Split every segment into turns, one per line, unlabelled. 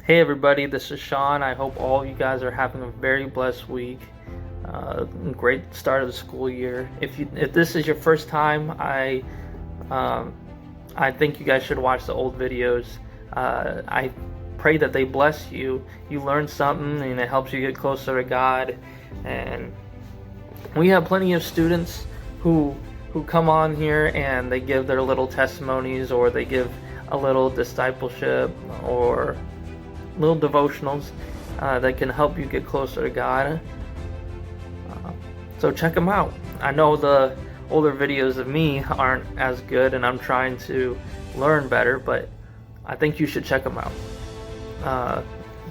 Hey everybody, this is Sean. I hope all you guys are having a very blessed week. Great start of the school year. If this is your first time, I think you guys should watch the old videos. I pray that they bless you. You learn something and it helps you get closer to God. And we have plenty of students who come on here and they give their little testimonies, or they give a little discipleship or little devotionals that can help you get closer to God. So check them out. I know the older videos of me aren't as good and I'm trying to learn better, but I think you should check them out.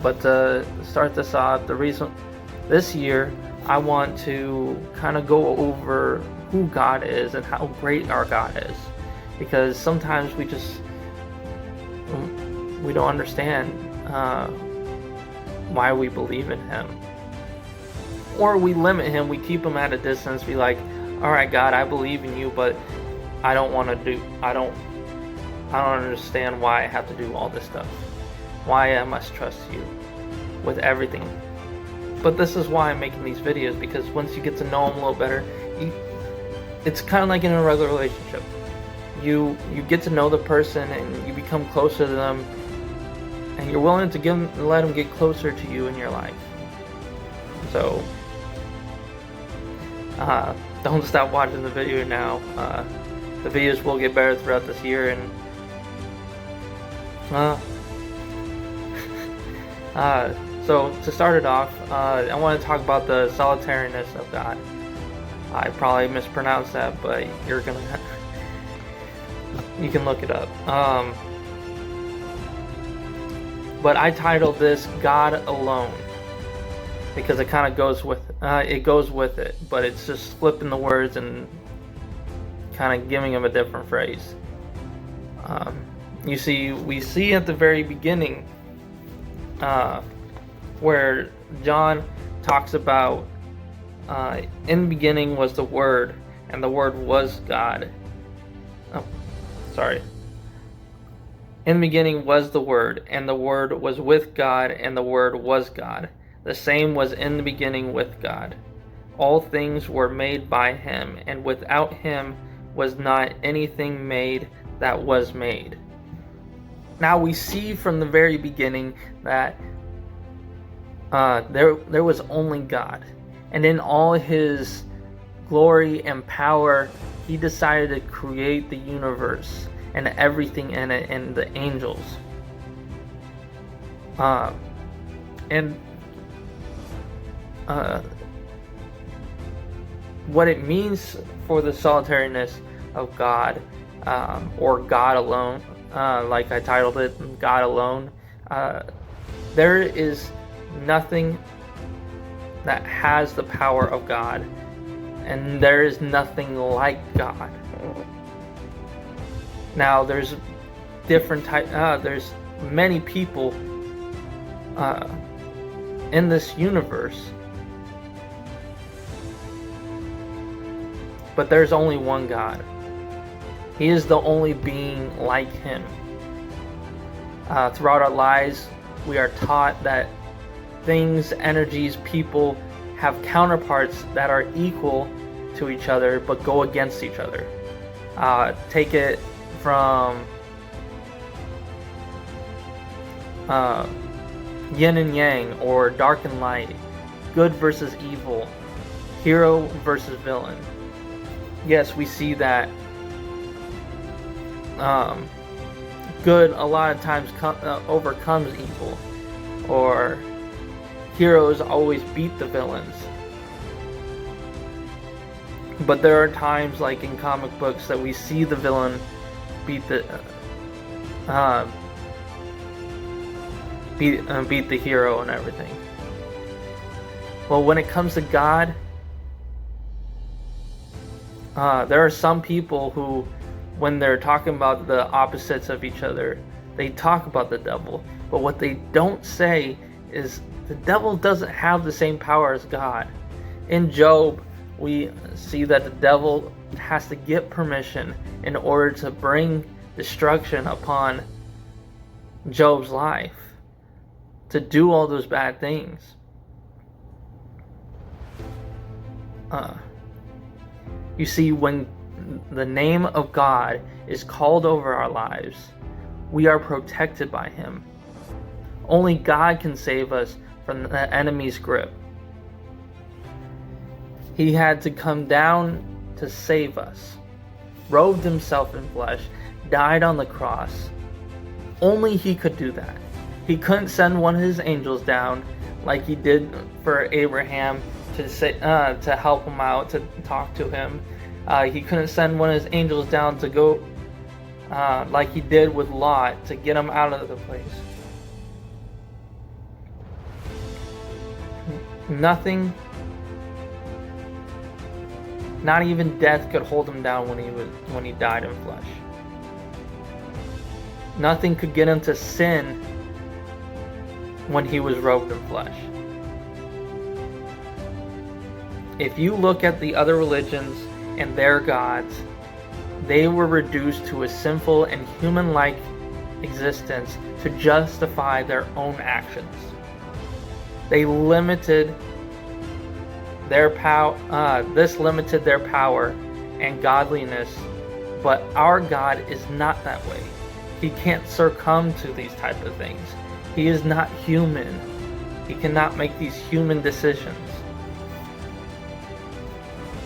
But to start this off, the reason this year I want to kind of go over who God is and how great our God is, because sometimes we don't understand why we believe in Him, or we limit Him. We keep Him at a distance. Be like, all right, God, I believe in you, but I don't understand why I have to do all this stuff. Why I must trust you with everything. But this is why I'm making these videos, because once you get to know Him a little better, it's kind of like in a regular relationship. You get to know the person and you become closer to them, and you're willing to let Him get closer to you in your life. So don't stop watching the video now. The videos will get better throughout this year, and so to start it off, I want to talk about the solitariness of God. I probably mispronounced that, but you can look it up. But I titled this God Alone, because it kind of goes with it, but it's just flipping the words and kind of giving them a different phrase. We see at the very beginning where John talks about in the beginning was the Word, and the Word was God. In the beginning was the Word, and the Word was with God, and the Word was God. The same was in the beginning with God. All things were made by Him, and without Him was not anything made that was made. Now we see from the very beginning that there was only God, and in all His glory and power, He decided to create the universe and everything in it, and the angels. What it means for the solitariness of God, or God alone, like I titled it, God Alone, there is nothing that has the power of God, and there is nothing like God. Now there's there's many people in this universe, but there's only one God. He is the only being like Him. Throughout our lives, we are taught that things, energies, people have counterparts that are equal to each other but go against each other. Take it from yin and yang, or dark and light, good versus evil, hero versus villain. Yes, we see that good a lot of times overcomes evil, or heroes always beat the villains. But there are times, like in comic books, that we see the villain beat the hero and everything. Well, when it comes to God, there are some people who, when they're talking about the opposites of each other, they talk about the devil. But what they don't say is the devil doesn't have the same power as God. In Job, we see that the devil has to get permission in order to bring destruction upon Job's life. to do all those bad things. You see, when the name of God is called over our lives, we are protected by Him. Only God can save us from the enemy's grip. He had to come down to save us, robed Himself in flesh, died on the cross. Only He could do that. He couldn't send one of His angels down like He did for Abraham to help him out, to talk to him. He couldn't send one of His angels down to go like He did with Lot to get him out of the place. Nothing, not even death, could hold Him down when he died in flesh. Nothing could get Him to sin when He was robed in flesh. If you look at the other religions and their gods, they were reduced to a sinful and human-like existence to justify their own actions. They limited their power. This limited their power and godliness, but our God is not that way. He can't succumb to these type of things. He is not human. He cannot make these human decisions.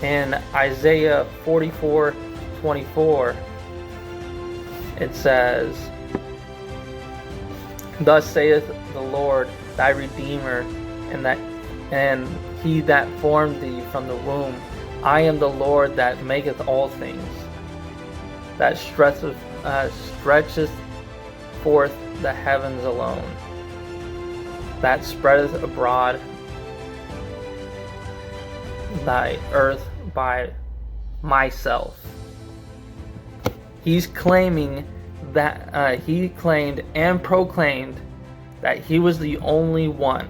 In Isaiah 44:24, it says, "Thus saith the Lord, thy Redeemer, and He that formed thee from the womb. I am the Lord that maketh all things, that stretcheth forth the heavens alone, that spreadeth abroad thy earth by myself." He's claiming that He claimed and proclaimed that He was the only one.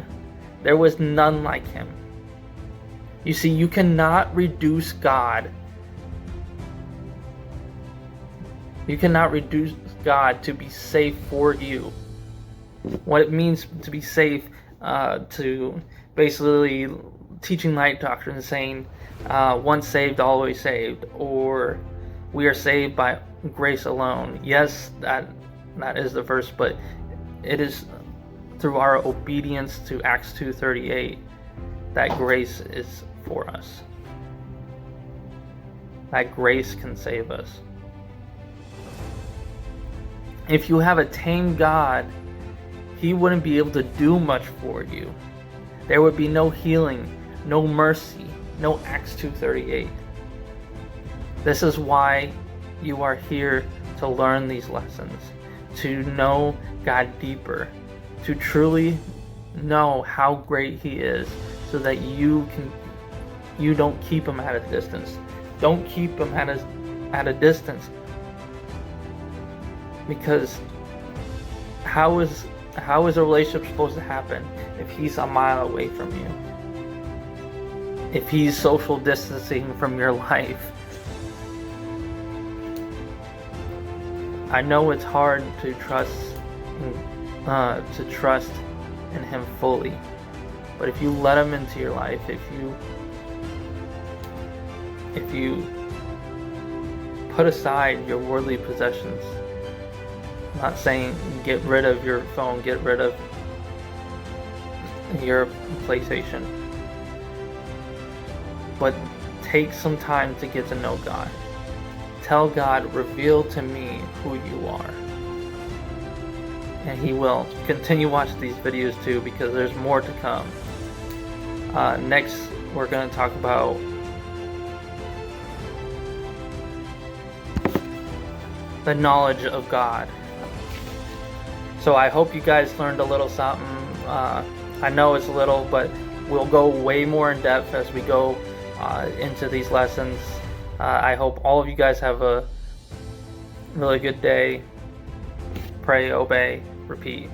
There was none like Him. You see, you cannot reduce God. You cannot reduce God to be safe for you. What it means to be safe, to basically teaching light doctrine, saying once saved, always saved, or we are saved by grace alone. Yes, that is the verse, but it is through our obedience to Acts 2:38 that grace is for us. That grace can save us. If you have a tame God, He wouldn't be able to do much for you. There would be no healing, no mercy, no Acts 2:38. This is why you are here, to learn these lessons, to know God deeper, to truly know how great He is, so that you don't keep Him at a distance. Don't keep Him at a distance. Because how is a relationship supposed to happen if He's a mile away from you? If He's social distancing from your life? I know it's hard to trust in Him fully, but if you let Him into your life, if you put aside your worldly possessions, I'm not saying get rid of your phone, get rid of your PlayStation, but take some time to get to know God. Tell God, reveal to me who you are. And He will. Continue watching these videos too, because there's more to come. Next, we're going to talk about the knowledge of God. So I hope you guys learned a little something. I know it's little, but we'll go way more in depth as we go into these lessons. I hope all of you guys have a really good day. Pray, obey, repeat.